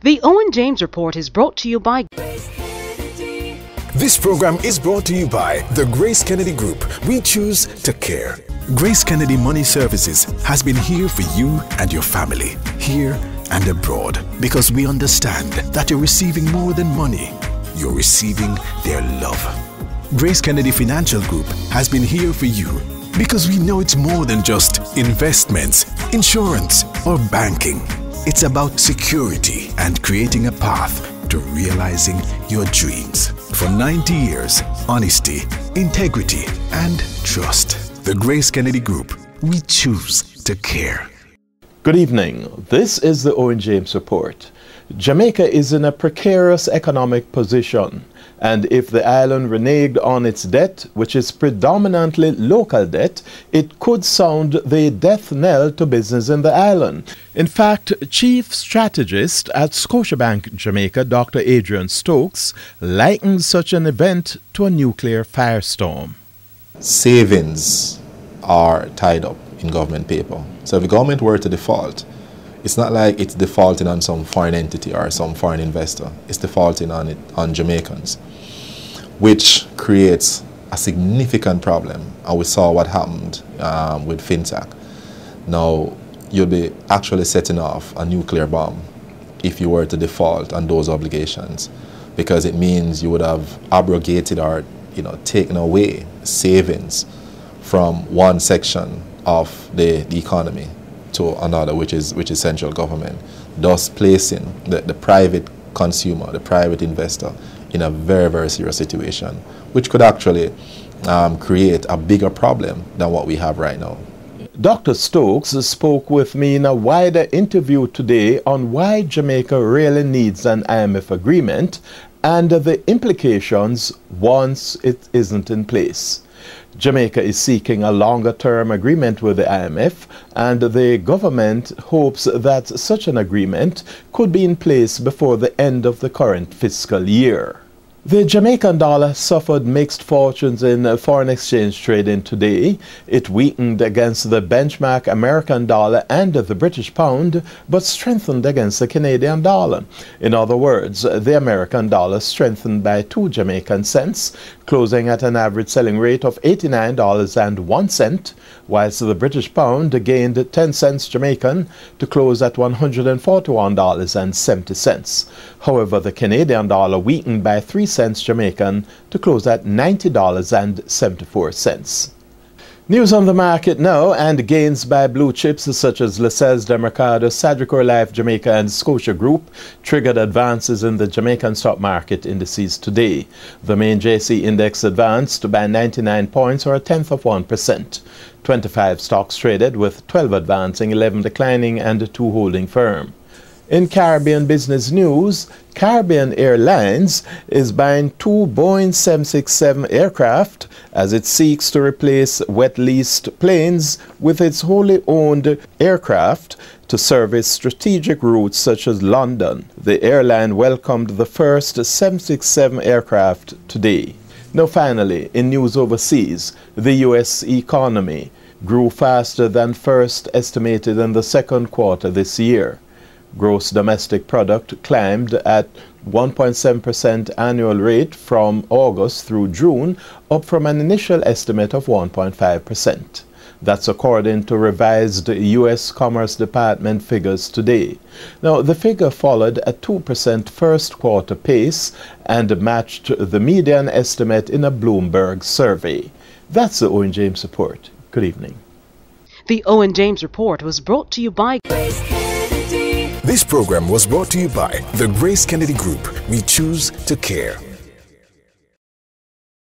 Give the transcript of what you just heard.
The Owen James Report is brought to you by This program is brought to you by the Grace Kennedy Group. We choose to care. Grace Kennedy Money Services has been here for you and your family, here and abroad, because we understand that you're receiving more than money. You're receiving their love. Grace Kennedy Financial Group has been here for you because we know it's more than just investments, insurance, or banking. It's about security and creating a path to realizing your dreams. For 90 years, honesty, integrity, and trust. The Grace Kennedy Group, we choose to care. Good evening. This is the Owen James Report. Jamaica is in a precarious economic position, and if the island reneged on its debt, which is predominantly local debt, it could sound the death knell to business in the island. In fact, Chief Strategist at Scotiabank Jamaica, Dr. Adrian Stokes, likens such an event to a nuclear firestorm. Savings are tied up in government paper. So if the government were to default, it's not like it's defaulting on some foreign entity or some foreign investor. It's defaulting on Jamaicans, which creates a significant problem. And we saw what happened with FinTech. Now, you'll be actually setting off a nuclear bomb if you were to default on those obligations, because it means you would have abrogated or taken away savings from one section of the economy to another, which is central government, thus placing the private consumer, the private investor, in a very, very serious situation, which could actually create a bigger problem than what we have right now. Dr. Stokes spoke with me in a wider interview today on why Jamaica really needs an IMF agreement and the implications once it isn't in place. Jamaica is seeking a longer-term agreement with the IMF, and the government hopes that such an agreement could be in place before the end of the current fiscal year. The Jamaican dollar suffered mixed fortunes in foreign exchange trading today. It weakened against the benchmark American dollar and the British pound, but strengthened against the Canadian dollar. In other words, the American dollar strengthened by 2 Jamaican cents, closing at an average selling rate of $89.01, whilst the British pound gained 10 cents Jamaican to close at $141.70. However, the Canadian dollar weakened by 3 cents Jamaican to close at $90.74. News on the market now, and gains by blue chips such as Lascelles de Mercado, Sadrico Life Jamaica and Scotia Group triggered advances in the Jamaican stock market indices today. The main JC index advanced by 99 points, or 1/10%. 25 stocks traded, with 12 advancing, 11 declining and 2 holding firm. In Caribbean business news, Caribbean Airlines is buying 2 Boeing 767 aircraft as it seeks to replace wet-leased planes with its wholly owned aircraft to service strategic routes such as London. The airline welcomed the first 767 aircraft today. Now finally, in news overseas, the U.S. economy grew faster than first estimated in the second quarter this year. Gross domestic product climbed at 1.7% annual rate from August through June, up from an initial estimate of 1.5%. That's according to revised U.S. Commerce Department figures today. Now, the figure followed a 2% first quarter pace and matched the median estimate in a Bloomberg survey. That's the Owen James Report. Good evening. The Owen James Report was brought to you by This program was brought to you by the Grace Kennedy Group. We choose to care.